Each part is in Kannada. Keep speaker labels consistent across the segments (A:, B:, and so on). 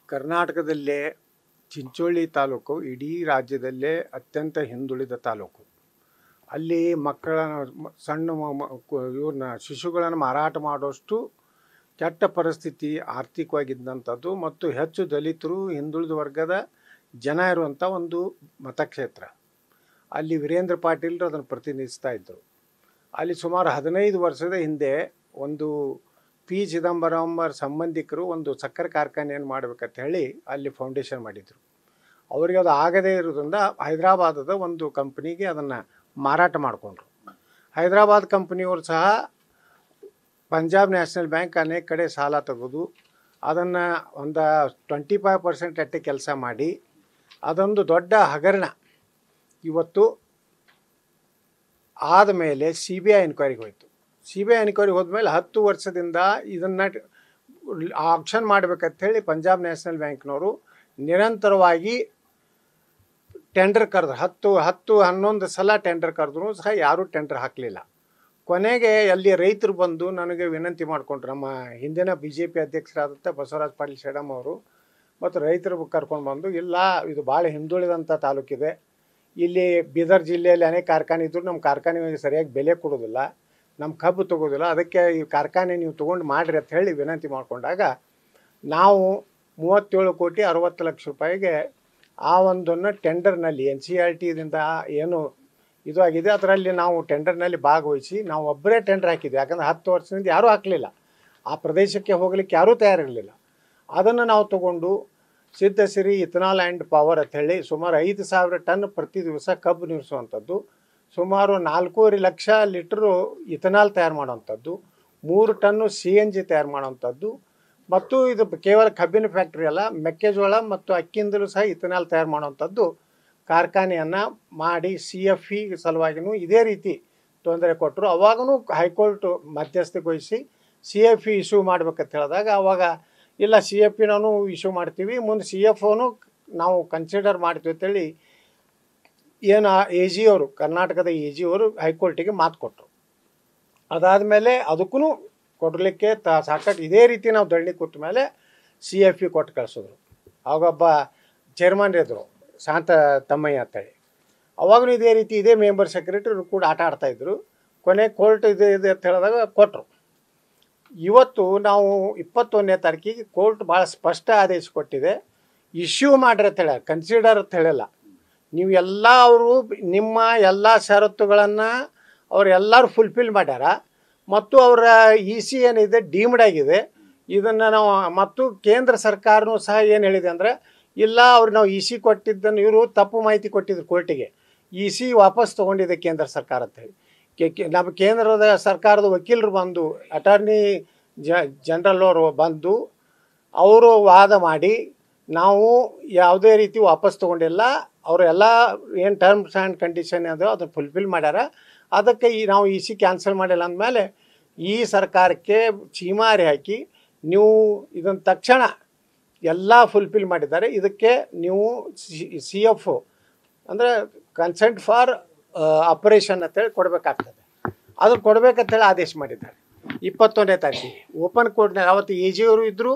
A: ಕರ್ನಾಟಕದಲ್ಲೇ ಚಿಂಚೋಳಿ ತಾಲೂಕು ಇಡೀ ರಾಜ್ಯದಲ್ಲೇ ಅತ್ಯಂತ ಹಿಂದುಳಿದ ತಾಲೂಕು. ಅಲ್ಲಿ ಮಕ್ಕಳ ಸಣ್ಣ ಇವ್ರನ್ನ ಶಿಶುಗಳನ್ನು ಮಾರಾಟ ಮಾಡೋಷ್ಟು ಕೆಟ್ಟ ಪರಿಸ್ಥಿತಿ ಆರ್ಥಿಕವಾಗಿದ್ದಂಥದ್ದು ಮತ್ತು ಹೆಚ್ಚು ದಲಿತರು ಹಿಂದುಳಿದ ವರ್ಗದ ಜನ ಇರುವಂಥ ಒಂದು ಮತಕ್ಷೇತ್ರ. ಅಲ್ಲಿ ವೀರೇಂದ್ರ ಪಾಟೀಲರು ಅದನ್ನು ಪ್ರತಿನಿಧಿಸ್ತಾ ಇದ್ದರು. ಅಲ್ಲಿ ಸುಮಾರು 15 ವರ್ಷದ ಹಿಂದೆ ಒಂದು ಪಿ ಚಿದಂಬರಂ ಸಂಬಂಧಿಕರು ಒಂದು ಸಕ್ಕರೆ ಕಾರ್ಖಾನೆಯನ್ನು ಮಾಡಬೇಕಂತ ಹೇಳಿ ಅಲ್ಲಿ ಫೌಂಡೇಶನ್ ಮಾಡಿದರು. ಅವರಿಗೆ ಅದು ಆಗದೇ ಇರೋದ್ರಿಂದ ಹೈದರಾಬಾದದ ಒಂದು ಕಂಪ್ನಿಗೆ ಅದನ್ನು ಮಾರಾಟ ಮಾಡಿಕೊಂಡ್ರು. ಹೈದರಾಬಾದ್ ಕಂಪ್ನಿಯವರು ಸಹ ಪಂಜಾಬ್ ನ್ಯಾಷನಲ್ ಬ್ಯಾಂಕ್ ಅನೇಕ ಕಡೆ ಸಾಲ ತೆಗೆದು ಅದನ್ನು ಒಂದು 25% ಅಟ್ಟೆ ಕೆಲಸ ಮಾಡಿ ಅದೊಂದು ದೊಡ್ಡ ಹಗರಣ ಇವತ್ತು ಆದಮೇಲೆ CBI ಎನ್ಕ್ವೈರಿಗೆ ಹೋಯಿತು. CBI ಎನ್ಕ್ವೈರಿಗೆ ಹೋದ್ಮೇಲೆ 10 ವರ್ಷದಿಂದ ಇದನ್ನು ಆಕ್ಷನ್ ಮಾಡಬೇಕಂತೇಳಿ ಪಂಜಾಬ್ ನ್ಯಾಷನಲ್ ಬ್ಯಾಂಕ್ನವರು ನಿರಂತರವಾಗಿ ಟೆಂಡರ್ ಕರೆದ್ರು. 10-11 ಸಲ ಟೆಂಡರ್ ಕರೆದ್ರು ಸಹ ಯಾರೂ ಟೆಂಡರ್ ಹಾಕಲಿಲ್ಲ. ಕೊನೆಗೆ ಅಲ್ಲಿ ರೈತರು ಬಂದು ನನಗೆ ವಿನಂತಿ ಮಾಡಿಕೊಂಡ್ರು. ನಮ್ಮ ಹಿಂದಿನ BJP ಅಧ್ಯಕ್ಷರಾದಂಥ ಬಸವರಾಜ ಪಾಟೀಲ್ ಸೇಡಮ್ ಅವರು ಮತ್ತು ರೈತರು ಕರ್ಕೊಂಡು ಬಂದು, ಇಲ್ಲ ಇದು ಭಾಳ ಹಿಂದುಳಿದಂಥ ತಾಲೂಕಿದೆ, ಇಲ್ಲಿ ಬೀದರ್ ಜಿಲ್ಲೆಯಲ್ಲಿ ಅನೇಕ ಕಾರ್ಖಾನೆ ಇದ್ದರೂ ನಮ್ಮ ಕಾರ್ಖಾನೆಗೆ ಸರಿಯಾಗಿ ಬೆಲೆ ಕೊಡೋದಿಲ್ಲ, ನಮ್ಮ ಕಬ್ಬು ತೊಗೋದಿಲ್ಲ, ಅದಕ್ಕೆ ಈ ಕಾರ್ಖಾನೆ ನೀವು ತೊಗೊಂಡು ಮಾಡಿರಿ ಅಂತ ಹೇಳಿ ವಿನಂತಿ ಮಾಡಿಕೊಂಡಾಗ ನಾವು 37,60,00,000 ರೂಪಾಯಿಗೆ ಆ ಒಂದನ್ನು ಟೆಂಡರ್ನಲ್ಲಿ NCLTದಿಂದ ಏನು ಇದು ಆಗಿದೆ ಅದರಲ್ಲಿ ನಾವು ಟೆಂಡರ್ನಲ್ಲಿ ಭಾಗವಹಿಸಿ ನಾವು ಒಬ್ಬರೇ ಟೆಂಡರ್ ಹಾಕಿದ್ವಿ. ಯಾಕಂದರೆ 10 ವರ್ಷದಿಂದ ಯಾರೂ ಹಾಕಲಿಲ್ಲ, ಆ ಪ್ರದೇಶಕ್ಕೆ ಹೋಗಲಿಕ್ಕೆ ಯಾರೂ ತಯಾರಿರಲಿಲ್ಲ. ಅದನ್ನು ನಾವು ತಗೊಂಡು ಸಿದ್ಧಸಿರಿ ಇಥನಾಲ್ ಆ್ಯಂಡ್ ಪವರ್ ಅಂತ ಹೇಳಿ ಸುಮಾರು 5,000 ಟನ್ ಪ್ರತಿ ದಿವಸ ಕಬ್ಬು ನಿಲ್ಲಿಸುವಂಥದ್ದು, ಸುಮಾರು 4.5 ಲಕ್ಷ ಲೀಟ್ರು ಇಥನಾಲ್ ತಯಾರು ಮಾಡೋವಂಥದ್ದು, 3 ಟನ್ನು CNG ತಯಾರು ಮಾಡೋವಂಥದ್ದು, ಮತ್ತು ಇದು ಕೇವಲ ಕಬ್ಬಿನ ಫ್ಯಾಕ್ಟ್ರಿ ಅಲ್ಲ, ಮೆಕ್ಕೆಜೋಳ ಮತ್ತು ಅಕ್ಕಿಯಿಂದಲೂ ಸಹ ಇಥನಾಲ್ ತಯಾರು ಮಾಡೋವಂಥದ್ದು ಕಾರ್ಖಾನೆಯನ್ನು ಮಾಡಿ CFE ಸಲುವಾಗಿಯೂ ಇದೇ ರೀತಿ ತೊಂದರೆ ಕೊಟ್ಟರು. ಅವಾಗೂ ಹೈಕೋರ್ಟ್ ಮಧ್ಯಸ್ಥಿಕೆ ವಹಿಸಿ CFE ಇಶ್ಯೂ ಮಾಡ್ಬೇಕಂತ ಹೇಳಿದಾಗ ಅವಾಗ ಇಲ್ಲ, CFE ನಾವು ಇಶ್ಯೂ ಮಾಡ್ತೀವಿ, ಮುಂದೆ CFOನು ನಾವು ಕನ್ಸಿಡರ್ ಮಾಡ್ತೀವಿ ಅಂತೇಳಿ ಏನು AG ಅವರು, ಕರ್ನಾಟಕದ AG ಅವರು ಹೈಕೋರ್ಟಿಗೆ ಮಾತು ಕೊಟ್ಟರು. ಅದಾದಮೇಲೆ ಅದಕ್ಕೂ ಕೊಡಲಿಕ್ಕೆ ಸಾಕಷ್ಟು ಇದೇ ರೀತಿ ನಾವು ಧರಣಿ ಕೂತ ಮೇಲೆ CFE ಕೊಟ್ಟು ಕಳಿಸಿದ್ರು. ಆವಾಗೊಬ್ಬ ಚೇರ್ಮನ್ ಇದ್ದರು, ಶಾಂತ ತಮ್ಮಯ್ಯ ಅಂತೇಳಿ. ಅವಾಗೂ ಇದೇ ರೀತಿ ಇದೇ ಮೆಂಬರ್ ಸೆಕ್ರೆಟರಿ ಕೂಡ ಆಟ ಆಡ್ತಾಯಿದ್ರು. ಕೊನೆ ಕೋರ್ಟ್ ಇದೆ ಅಂತ ಹೇಳಿದಾಗ ಕೊಟ್ಟರು. ಇವತ್ತು ನಾವು 21ನೇ ತಾರೀಕಿಗೆ ಕೋರ್ಟ್ ಭಾಳ ಸ್ಪಷ್ಟ ಆದೇಶ ಕೊಟ್ಟಿದೆ, ಇಶ್ಯೂ ಮಾಡ್ರಿ ಅಂತ ಹೇಳ, ಕನ್ಸಿಡರ್ ಅಂತ ಹೇಳಿಲ್ಲ. ನೀವು ಎಲ್ಲ ಅವರು ನಿಮ್ಮ ಎಲ್ಲ ಷರತ್ತುಗಳನ್ನು ಅವರೆಲ್ಲರೂ ಫುಲ್ಫಿಲ್ ಮಾಡ್ಯಾರ ಮತ್ತು ಅವರ EC ಏನಿದೆ ಡೀಮ್ಡ್ ಆಗಿದೆ. ಇದನ್ನು ನಾವು ಮತ್ತು ಕೇಂದ್ರ ಸರ್ಕಾರನೂ ಸಹ ಏನು ಹೇಳಿದೆ ಅಂದರೆ, ಇಲ್ಲ ಅವ್ರು ನಾವು EC ಕೊಟ್ಟಿದ್ದನ್ನು ಇವರು ತಪ್ಪು ಮಾಹಿತಿ ಕೊಟ್ಟಿದ್ರು ಕೋರ್ಟಿಗೆ, EC ವಾಪಸ್ ತೊಗೊಂಡಿದೆ ಕೇಂದ್ರ ಸರ್ಕಾರ ಅಂತೇಳಿ. ನಮ್ಮ ಕೇಂದ್ರದ ಸರ್ಕಾರದ ವಕೀಲರು ಬಂದು ಅಟಾರ್ನಿ ಜನರಲ್ ಅವರು ಬಂದು ಅವರು ವಾದ ಮಾಡಿ ನಾವು ಯಾವುದೇ ರೀತಿ ವಾಪಸ್ ತೊಗೊಂಡಿಲ್ಲ, ಅವರೆಲ್ಲ ಏನು ಟರ್ಮ್ಸ್ ಆ್ಯಂಡ್ ಕಂಡೀಷನ್ ಅದು ಅದನ್ನು ಫುಲ್ಫಿಲ್ ಮಾಡ್ಯಾರ, ಅದಕ್ಕೆ ನಾವು EC ಕ್ಯಾನ್ಸಲ್ ಮಾಡಿಲ್ಲ ಅಂದಮೇಲೆ ಈ ಸರ್ಕಾರಕ್ಕೆ ಚೀಮಾರಿ ಹಾಕಿ ನೀವು ಇದನ್ನು ತಕ್ಷಣ ಎಲ್ಲ ಫುಲ್ಫಿಲ್ ಮಾಡಿದ್ದಾರೆ, ಇದಕ್ಕೆ ನೀವು CFO ಅಂದರೆ ಕನ್ಸೆಂಟ್ ಫಾರ್ ಆಪರೇಷನ್ ಅಂತೇಳಿ ಕೊಡಬೇಕಾಗ್ತದೆ, ಅದನ್ನು ಕೊಡಬೇಕಂತೇಳಿ ಆದೇಶ ಮಾಡಿದ್ದಾರೆ 21ನೇ ತಾರೀಕಿಗೆ. ಓಪನ್ ಕೋರ್ಟ್ನಲ್ಲಿ ಅವತ್ತು AG ಅವರು ಇದ್ದರು,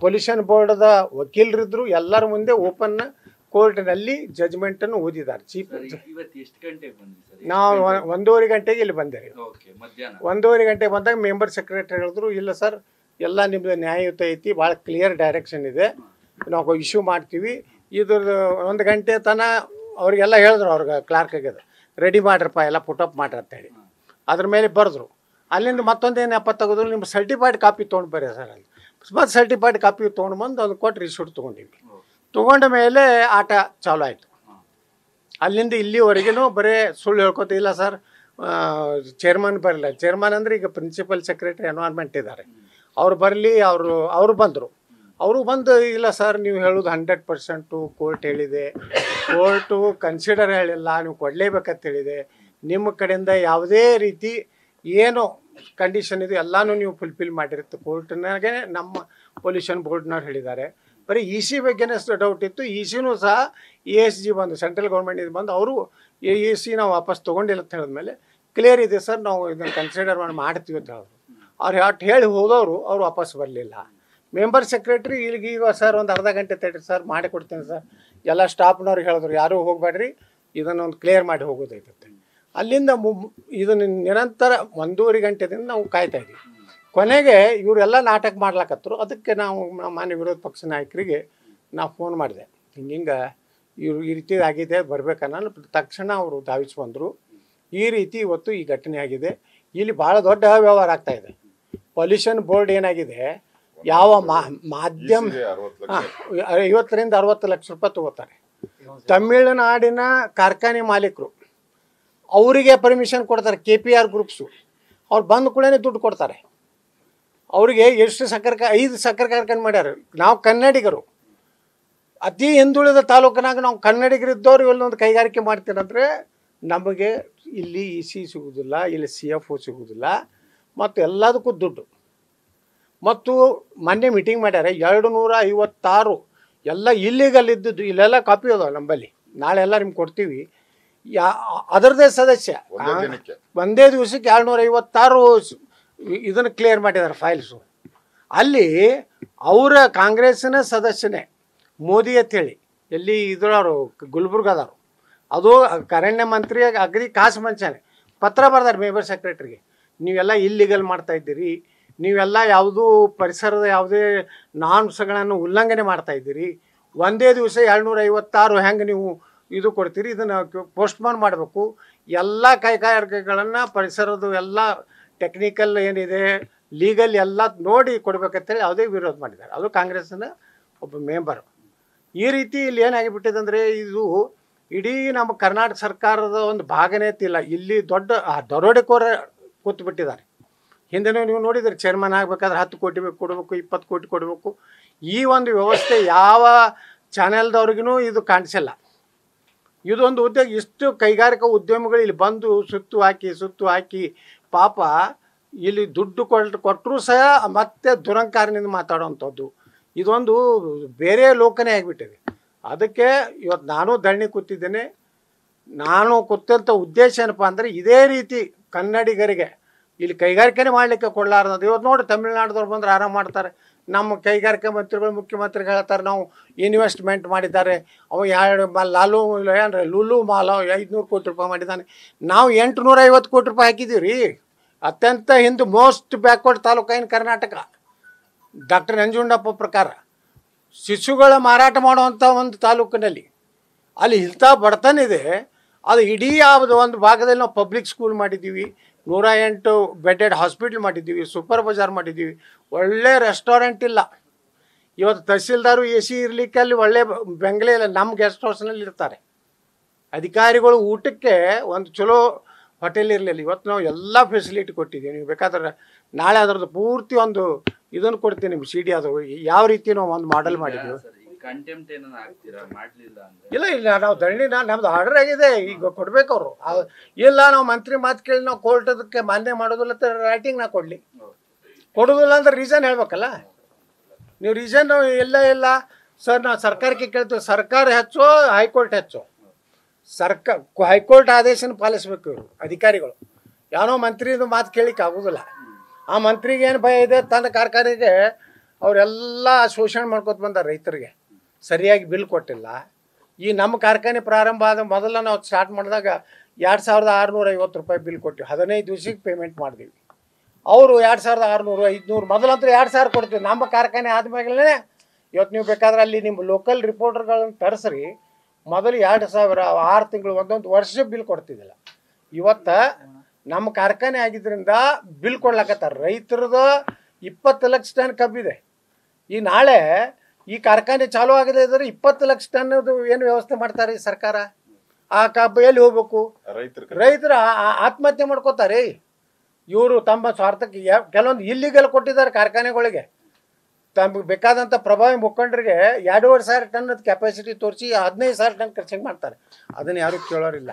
A: ಪೊಲ್ಯೂಷನ್ ಬೋರ್ಡದ ವಕೀಲರಿದ್ದರು, ಎಲ್ಲರ ಮುಂದೆ ಓಪನ್ ಕೋರ್ಟ್ನಲ್ಲಿ ಜಜ್ಮೆಂಟನ್ನು ಓದಿದ್ದಾರೆ. ನಾವು 1:30 ಗಂಟೆಗೆ ಇಲ್ಲಿ ಬಂದೇವೆ. 1:30 ಗಂಟೆಗೆ ಬಂದಾಗ ಮೆಂಬರ್ ಸೆಕ್ರೆಟರಿ ಹೇಳಿದ್ರು, ಇಲ್ಲ ಸರ್ ಎಲ್ಲ ನಿಮ್ಮದು ನ್ಯಾಯಯುತ ಐತಿ, ಭಾಳ ಕ್ಲಿಯರ್ ಡೈರೆಕ್ಷನ್ ಇದೆ, ನಾವು ಇಶ್ಯೂ ಮಾಡ್ತೀವಿ. ಇದ್ರದ್ದು 1 ಗಂಟೆ ತನಕ ಅವರಿಗೆಲ್ಲ ಹೇಳಿದ್ರು, ಅವ್ರಿಗೆ ಕ್ಲಾರ್ಕಿಗೆ ರೆಡಿ ಮಾಡ್ರಪ್ಪ ಎಲ್ಲ ಪುಟಪ್ ಮಾಡ್ರಿ ಅಂತೇಳಿ. ಅದ್ರ ಮೇಲೆ ಬರೆದ್ರು. ಅಲ್ಲಿಂದ ಮತ್ತೊಂದೇನು ತೆಗೆದ್ರು, ನಿಮ್ಮ ಸರ್ಟಿಫೈಡ್ ಕಾಪಿ ತೊಗೊಂಡು ಬರ್ರಿ ಸರ್ ಅಲ್ಲಿ. ಮತ್ತು ಸರ್ಟಿಫೈಡ್ ಕಾಪಿ ತೊಗೊಂಡು ಬಂದು ಅದು ಕೊಟ್ಟು ರಿಸೀಟ್ ತೊಗೊಂಡಿವಿ. ತೊಗೊಂಡ ಮೇಲೆ ಆಟ ಚಾಲು ಆಯಿತು. ಅಲ್ಲಿಂದ ಇಲ್ಲಿವರೆಗೂ ಬರೀ ಸುಳ್ಳು ಹೇಳ್ಕೊತ, ಇಲ್ಲ ಸರ್ ಚೇರ್ಮನ್ ಬರಲಿಲ್ಲ. ಚೇರ್ಮನ್ ಅಂದರೆ ಈಗ ಪ್ರಿನ್ಸಿಪಲ್ ಸೆಕ್ರೆಟರಿ ಎನ್ವೈರ್ಮೆಂಟ್ ಇದ್ದಾರೆ, ಅವ್ರು ಬರಲಿ, ಅವರು ಬಂದರು. ಅವರು ಬಂದು, ಇಲ್ಲ ಸರ್ ನೀವು ಹೇಳೋದು 100% ಕೋರ್ಟ್ ಹೇಳಿದೆ, ಕೋರ್ಟು ಕನ್ಸಿಡರ್ ಹೇಳಿಲ್ಲ, ನೀವು ಕೊಡಲೇಬೇಕಂತ ಹೇಳಿದೆ, ನಿಮ್ಮ ಕಡೆಯಿಂದ ಯಾವುದೇ ರೀತಿ ಏನು ಕಂಡೀಷನ್ ಇದೆ ಎಲ್ಲನೂ ನೀವು ಫುಲ್ಫಿಲ್ ಮಾಡಿರುತ್ತೆ ಕೋರ್ಟ್ನಾಗೆ ನಮ್ಮ ಪೊಲ್ಯೂಷನ್ ಬೋರ್ಡ್ನವ್ರು ಹೇಳಿದ್ದಾರೆ. ಬರೀ EC ಬಗ್ಗೆನೇ ಡೌಟ್ ಇತ್ತು. ECನೂ ಸಹ ESG ಬಂದು ಸೆಂಟ್ರಲ್ ಗೌರ್ಮೆಂಟಿಂದ ಬಂದು ಅವರು EC ನಾವು ವಾಪಸ್ ತೊಗೊಂಡಿಲ್ಲ ಅಂತ ಹೇಳಿದ್ಮೇಲೆ ಕ್ಲಿಯರ್ ಇದೆ ಸರ್, ನಾವು ಇದನ್ನು ಕನ್ಸಿಡರ್ ಮಾಡ್ತೀವಿ ಅಂತ ಹೇಳಿದ್ರು. ಅವ್ರು ಹೇಳಿ ಹೋದವರು ಅವ್ರು ವಾಪಸ್ ಬರಲಿಲ್ಲ. ಮೆಂಬರ್ ಸೆಕ್ರೆಟ್ರಿ ಈಗ ಸರ್ ಒಂದು ಅರ್ಧ ಗಂಟೆ ತಡ್ರಿ ಸರ್ ಮಾಡಿ ಕೊಡ್ತೀನಿ ಸರ್, ಎಲ್ಲ ಸ್ಟಾಫ್ನವ್ರಿಗೆ ಹೇಳಿದ್ರು ಯಾರೂ ಹೋಗಬೇಡ್ರಿ, ಇದನ್ನೊಂದು ಕ್ಲಿಯರ್ ಮಾಡಿ ಹೋಗೋದೈತಂತೆ. ಅಲ್ಲಿಂದ ಇದನ್ನು ನಿರಂತರ 1.5 ಗಂಟೆದಿಂದ ನಾವು ಕಾಯ್ತಾ ಇದ್ವಿ. ಕೊನೆಗೆ ಇವರೆಲ್ಲ ನಾಟಕ ಮಾಡ್ಲಾಕತ್ತರು. ಅದಕ್ಕೆ ನಾವು ಮಾನ್ಯ ವಿರೋಧ ಪಕ್ಷ ನಾಯಕರಿಗೆ ನಾವು ಫೋನ್ ಮಾಡಿದೆ, ಹಿಂಗೆ ಇವರು ಈ ರೀತಿ ಆಗಿದೆ ಬರಬೇಕನ್ನ. ತಕ್ಷಣ ಅವರು ಧಾವಿಸಿ ಬಂದರು. ಈ ರೀತಿ ಇವತ್ತು ಈ ಘಟನೆ ಆಗಿದೆ. ಇಲ್ಲಿ ಭಾಳ ದೊಡ್ಡ ವ್ಯವಹಾರ ಆಗ್ತಾಯಿದೆ. ಪೊಲ್ಯೂಷನ್ ಬೋರ್ಡ್ ಏನಾಗಿದೆ, ಯಾವ ಮಾಧ್ಯಮ 50 ರಿಂದ 60 ಲಕ್ಷ ರೂಪಾಯಿ ತಗೋತಾರೆ. ತಮಿಳುನಾಡಿನ ಕಾರ್ಖಾನೆ ಮಾಲೀಕರು ಅವರಿಗೆ ಪರ್ಮಿಷನ್ ಕೊಡ್ತಾರೆ. KPR ಗ್ರೂಪ್ಸು ಅವ್ರು ಬಂದ ಕೂಡ ದುಡ್ಡು ಕೊಡ್ತಾರೆ. ಅವರಿಗೆ ಎಷ್ಟು ಸಕ್ಕರೆ 5 ಸಕ್ಕರೆ ಕಾರ್ಖಾನೆ ಮಾಡ್ಯಾರ. ನಾವು ಕನ್ನಡಿಗರು, ಅತಿ ಹಿಂದುಳಿದ ತಾಲೂಕಿನಾಗ ನಾವು ಕನ್ನಡಿಗರಿದ್ದವ್ರು ಇಲ್ಲೊಂದು ಕೈಗಾರಿಕೆ ಮಾಡ್ತೀರಂದರೆ ನಮಗೆ ಇಲ್ಲಿ EC ಸಿಗೋದಿಲ್ಲ, ಇಲ್ಲಿ CFO ಸಿಗೋದಿಲ್ಲ, ಮತ್ತು ಎಲ್ಲದಕ್ಕೂ ದುಡ್ಡು. ಮತ್ತು ಮೊನ್ನೆ ಮೀಟಿಂಗ್ ಮಾಡ್ಯಾರ 256 ಎಲ್ಲ ಇಲ್ಲಿಗಲ್ ಇದ್ದದ್ದು. ಇಲ್ಲೆಲ್ಲ ಕಾಪಿ ಅದಾವ ನಮ್ಮಲ್ಲಿ, ನಾಳೆ ಎಲ್ಲ ನಿಮ್ಗೆ ಕೊಡ್ತೀವಿ. ಅದರದೇ ಸದಸ್ಯ ಒಂದೇ ದಿವಸಕ್ಕೆ 256 ಇದನ್ನು ಕ್ಲಿಯರ್ ಮಾಡಿದ್ದಾರೆ ಫೈಲ್ಸು. ಅಲ್ಲಿ ಅವರ ಕಾಂಗ್ರೆಸ್ಸಿನ ಸದಸ್ಯನೇ ಮೋದಿ ಅಂತೇಳಿ ಎಲ್ಲಿ ಇದ್ರವರು ಗುಲ್ಬರ್ಗದವರು, ಅದು ಅರಣ್ಯ ಮಂತ್ರಿ ಅಗ್ರಿ ಕಾಸು ಮಂಚಾನೆ ಪತ್ರ ಬರ್ದಾರೆ ಮೆಂಬರ್ ಸೆಕ್ರೆಟ್ರಿಗೆ, ನೀವೆಲ್ಲ ಇಲ್ಲಿಗಲ್ ಮಾಡ್ತಾಯಿದ್ದೀರಿ, ನೀವೆಲ್ಲ ಯಾವುದೂ ಪರಿಸರದ ಯಾವುದೇ ನಾರ್ಮ್ಸ್ಗಳನ್ನು ಉಲ್ಲಂಘನೆ ಮಾಡ್ತಾಯಿದ್ದೀರಿ, ಒಂದೇ ದಿವಸ 256 ಹೆಂಗೆ ನೀವು ಇದು ಕೊಡ್ತೀರಿ, ಇದನ್ನು ಪೋಸ್ಟ್ಮಾನ್ ಮಾಡಬೇಕು, ಎಲ್ಲ ಕೈಗಾರಿಕೆಗಳನ್ನು ಪರಿಸರದ ಎಲ್ಲ ಟೆಕ್ನಿಕಲ್ ಏನಿದೆ ಲೀಗಲ್ ಎಲ್ಲ ನೋಡಿ ಕೊಡ್ಬೇಕಂತೇಳಿ ಯಾವುದೇ ವಿರೋಧ ಮಾಡಿದ್ದಾರೆ. ಅದು ಕಾಂಗ್ರೆಸ್ಸಿನ ಒಬ್ಬ ಮೆಂಬರು. ಈ ರೀತಿ ಇಲ್ಲಿ ಏನಾಗಿಬಿಟ್ಟಿದೆ ಅಂದರೆ, ಇದು ಇಡೀ ನಮ್ಮ ಕರ್ನಾಟಕ ಸರ್ಕಾರದ ಒಂದು ಭಾಗನೇ ತಿಲ್ಲ. ಇಲ್ಲಿ ದೊಡ್ಡ ದರೋಡೆಕೋರ ಕೂತ್ಬಿಟ್ಟಿದ್ದಾರೆ. ಹಿಂದೆನೂ ನೀವು ನೋಡಿದ್ರೆ ಚೇರ್ಮನ್ ಆಗಬೇಕಾದ್ರೆ 10 ಕೋಟಿ ಕೊಡಬೇಕು, 20 ಕೋಟಿ ಕೊಡಬೇಕು. ಈ ಒಂದು ವ್ಯವಸ್ಥೆ ಯಾವ ಚಾನೆಲ್ದವ್ರಿಗೂ ಇದು ಕಾಣಿಸಿಲ್ಲ. ಇದೊಂದು ಉದ್ಯೋಗ, ಇಷ್ಟು ಕೈಗಾರಿಕಾ ಉದ್ಯಮಿಗಳು ಇಲ್ಲಿ ಬಂದು ಸುತ್ತು ಹಾಕಿ ಪಾಪ ಇಲ್ಲಿ ದುಡ್ಡು ಕೊಟ್ಟರೂ ಸಹ ಮತ್ತೆ ದುರಂಕಾರನಿಂದ ಮಾತಾಡೋವಂಥದ್ದು. ಇದೊಂದು ಬೇರೆ ಲೋಕನೇ ಆಗಿಬಿಟ್ಟಿದೆ. ಅದಕ್ಕೆ ಇವತ್ತು ನಾನು ಧರಣಿ ಕೂತಿದ್ದೇನೆ. ನಾನು ಕೂತಂಥ ಉದ್ದೇಶ ಏನಪ್ಪ ಅಂದರೆ, ಇದೇ ರೀತಿ ಕನ್ನಡಿಗರಿಗೆ ಇಲ್ಲಿ ಕೈಗಾರಿಕೆನೇ ಮಾಡಲಿಕ್ಕೆ ಕೊಡಲಾರ್ದು. ಇವತ್ತು ನೋಡಿ ತಮಿಳ್ನಾಡ್ದವ್ರು ಬಂದ್ರೆ ಆರಾಮ ಮಾಡ್ತಾರೆ. ನಮ್ಮ ಕೈಗಾರಿಕಾ ಮಂತ್ರಿಗಳು ಮುಖ್ಯಮಂತ್ರಿಗಳು ಹೇಳ್ತಾರೆ ನಾವು ಇನ್ವೆಸ್ಟ್ಮೆಂಟ್ ಮಾಡಿದ್ದಾರೆ, ಅವು ಲೂಲು ಮಾಲ್ 500 ಕೋಟಿ ರೂಪಾಯಿ ಮಾಡಿದ್ದಾನೆ. ನಾವು 850 ಕೋಟಿ ರೂಪಾಯಿ ಹಾಕಿದ್ದೀವಿ ರೀ. ಅತ್ಯಂತ ಹಿಂದೆ ಮೋಸ್ಟ್ ಬ್ಯಾಕ್ವರ್ಡ್ ತಾಲೂಕು ಇನ್ ಕರ್ನಾಟಕ ಡಾಕ್ಟರ್ ನಂಜುಂಡಪ್ಪ ಪ್ರಕಾರ ಶಿಶುಗಳ ಮಾರಾಟ ಮಾಡುವಂಥ ಒಂದು ತಾಲೂಕಿನಲ್ಲಿ ಅಲ್ಲಿ ಇಂಥ ಬಡತನಿದೆ. ಅದು ಇಡೀ ಒಂದು ಭಾಗದಲ್ಲಿ ನಾವು ಪಬ್ಲಿಕ್ ಸ್ಕೂಲ್ ಮಾಡಿದ್ದೀವಿ, 108 ಬೆಡ್ಡೆಡ್ ಹಾಸ್ಪಿಟ್ಲ್ ಮಾಡಿದ್ದೀವಿ, ಸೂಪರ್ ಬಜಾರ್ ಮಾಡಿದ್ದೀವಿ, ಒಳ್ಳೆ ರೆಸ್ಟೋರೆಂಟ್ ಇಲ್ಲ. ಇವತ್ತು ತಹಸೀಲ್ದಾರು AC ಇರಲಿಕ್ಕೆ ಅಲ್ಲಿ ಒಳ್ಳೆ ಬೆಂಗಳೇ ಇಲ್ಲ, ನಮ್ಮ ಗೆಸ್ಟ್ ಹೌಸ್ನಲ್ಲಿ ಇರ್ತಾರೆ. ಅಧಿಕಾರಿಗಳು ಊಟಕ್ಕೆ ಒಂದು ಚಲೋ ಹೋಟೆಲ್ ಇರಲಿಲ್ಲ. ಇವತ್ತು ನಾವು ಎಲ್ಲ ಫೆಸಿಲಿಟಿ ಕೊಟ್ಟಿದ್ದೀವಿ. ನೀವು ಬೇಕಾದ್ರೆ ನಾಳೆ ಅದರದ್ದು ಪೂರ್ತಿ ಒಂದು ಇದನ್ನು ಕೊಡ್ತೀನಿ ನಿಮ್ಗೆ CD. ಅದು ಯಾವ ರೀತಿ ನಾವು ಒಂದು ಮಾಡೆಲ್ ಮಾಡಿದ್ದೀವಿ. ಇಲ್ಲ ನಾವು ಧರಣಿ ನಮ್ದು ಆರ್ಡರ್ ಆಗಿದೆ, ಈಗ ಕೊಡ್ಬೇಕು ಅವರು. ಇಲ್ಲ ನಾವು ಮಂತ್ರಿ ಮಾತು ಕೇಳಿ ನಾವು ಕೋರ್ಟ್ ಅದಕ್ಕೆ ಮಾನ್ಯ ಮಾಡೋದಿಲ್ಲ ಅಂತ ರೈಟಿಂಗ್ ನಾ ಕೊಡೋದಿಲ್ಲ ಅಂದ್ರೆ ರೀಸನ್ ಹೇಳ್ಬೇಕಲ್ಲ. ನೀವು ರೀಸನ್ ಇಲ್ಲ ಸರ್ ನಾವು ಸರ್ಕಾರಕ್ಕೆ ಕೇಳ್ತೀವಿ. ಸರ್ಕಾರ ಹೆಚ್ಚು ಹೈಕೋರ್ಟ್ ಹೆಚ್ಚು. ಹೈಕೋರ್ಟ್ ಆದೇಶನ ಪಾಲಿಸ್ಬೇಕು ಇವರು ಅಧಿಕಾರಿಗಳು. ಯಾರೋ ಮಂತ್ರಿದು ಮಾತು ಕೇಳಿಕ್ಕೆ ಆಗೋದಿಲ್ಲ. ಆ ಮಂತ್ರಿಗೆ ಏನು ಭಯ ಇದೆ, ತನ್ನ ಕಾರ್ಖಾನೆಗೆ ಅವರೆಲ್ಲ ಶೋಷಣೆ ಮಾಡ್ಕೊತ ಬಂದಾರೆ. ರೈತರಿಗೆ ಸರಿಯಾಗಿ ಬಿಲ್ ಕೊಟ್ಟಿಲ್ಲ. ಈ ನಮ್ಮ ಕಾರ್ಖಾನೆ ಪ್ರಾರಂಭ ಆದ ಮೊದಲ ನಾವು ಸ್ಟಾರ್ಟ್ ಮಾಡಿದಾಗ 2650 ರೂಪಾಯಿ ಬಿಲ್ ಕೊಟ್ಟಿವಿ. 15 ದಿವಸಕ್ಕೆ ಪೇಮೆಂಟ್ ಮಾಡಿದ್ವಿ. ಅವರು 2600, 500 ಮೊದಲಂತೂ 2000 ಕೊಡ್ತೀವಿ. ನಮ್ಮ ಕಾರ್ಖಾನೆ ಆದಮೇಲೆ ಇವತ್ತು ನೀವು ಬೇಕಾದ್ರೆ ಅಲ್ಲಿ ನಿಮ್ಮ ಲೋಕಲ್ ರಿಪೋರ್ಟರ್ಗಳನ್ನು ತರಿಸ್ರಿ. ಮೊದಲು 2000 6 ತಿಂಗಳು ಒಂದೊಂದು ವರ್ಷ ಬಿಲ್ ಕೊಡ್ತಿದ್ದಿಲ್ಲ. ಇವತ್ತು ನಮ್ಮ ಕಾರ್ಖಾನೆ ಆಗಿದ್ದರಿಂದ ಬಿಲ್ ಕೊಡ್ಲಾಕತ್ತಾರೆ. ರೈತರದ್ದು 20 ಲಕ್ಷ ಟನ್ ಕಬ್ಬಿದೆ. ಈ ನಾಳೆ ಈ ಕಾರ್ಖಾನೆ ಚಾಲೂ ಆಗದೆ ಇದ್ರೆ 20 ಲಕ್ಷ ಟನ್ನದು ಏನು ವ್ಯವಸ್ಥೆ ಮಾಡ್ತಾರೆ ಸರ್ಕಾರ? ಆ ಕಬ್ಬು ಎಲ್ಲಿ ಹೋಗ್ಬೇಕು? ರೈತರು ಆತ್ಮಹತ್ಯೆ ಮಾಡ್ಕೋತಾರೆ. ಇವರು ತಮ್ಮ ಸ್ವಾರ್ಥಕ್ಕೆ ಕೆಲವೊಂದು ಇಲ್ಲಿಗೆಲ್ಲ ಕೊಟ್ಟಿದ್ದಾರೆ ಕಾರ್ಖಾನೆಗಳಿಗೆ. ತಮಗೆ ಬೇಕಾದಂಥ ಪ್ರಭಾವಿ ಮುಖಂಡರಿಗೆ 2500 ಟನ್ ಕೆಪಾಸಿಟಿ ತೋರಿಸಿ 15,000 ಟನ್ ಖರ್ಚಿಗೆ ಮಾಡ್ತಾರೆ. ಅದನ್ನು ಯಾರು ಕೇಳೋರಿಲ್ಲ.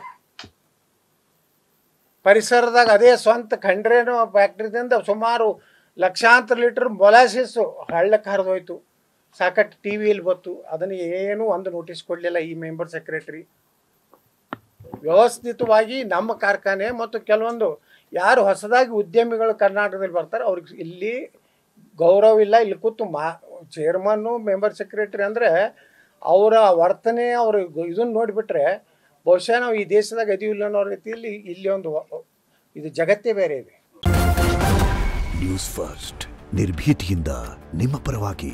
A: ಪರಿಸರದಾಗ ಅದೇ ಸ್ವಂತ ಖಂಡ್ರೇನು ಫ್ಯಾಕ್ಟ್ರಿದಿಂದ ಸುಮಾರು ಲಕ್ಷಾಂತರ ಲೀಟರ್ ಮೊಲಾಸಿಸ್ಸು ಹಳ್ಳಕ್ಕೆ ಹರಿದೋಯ್ತು. ಸಾಕಷ್ಟು TVಯಲ್ಲಿ ಬಂತು. ಅದನ್ನು ಏನೂ ಒಂದು ನೋಟಿಸ್ ಕೊಡಲಿಲ್ಲ ಈ ಮೆಂಬರ್ ಸೆಕ್ರೆಟರಿ. ವ್ಯವಸ್ಥಿತವಾಗಿ ನಮ್ಮ ಕಾರ್ಖಾನೆ ಮತ್ತು ಕೆಲವೊಂದು ಯಾರು ಹೊಸದಾಗಿ ಉದ್ಯಮಿಗಳು ಕರ್ನಾಟಕದಲ್ಲಿ ಬರ್ತಾರೆ ಅವ್ರಿಗೆ ಇಲ್ಲಿ ಗೌರವ ಇಲ್ಲ. ಇಲ್ಲಿ ಕೂತು ಚೇರ್ಮನ್ನು ಮೆಂಬರ್ ಸೆಕ್ರೆಟರಿ ಅಂದರೆ ಅವರ ವರ್ತನೆ ಅವ್ರ ಇದನ್ನು ನೋಡಿಬಿಟ್ರೆ ಬಹುಶಃ ನಾವು ಈ ದೇಶದಾಗ ಅದೀವಿಲ್ಲ ಅನ್ನೋ ರೀತಿಯಲ್ಲಿ ಇಲ್ಲಿ ಒಂದು ಇದು ಜಗತ್ತೇ ಬೇರೆ ಇದೆ.
B: ನ್ಯೂಸ್ ಫಸ್ಟ್ ನಿರ್ಭೀತಿಯಿಂದ ನಿಮ್ಮ ಪರವಾಗಿ.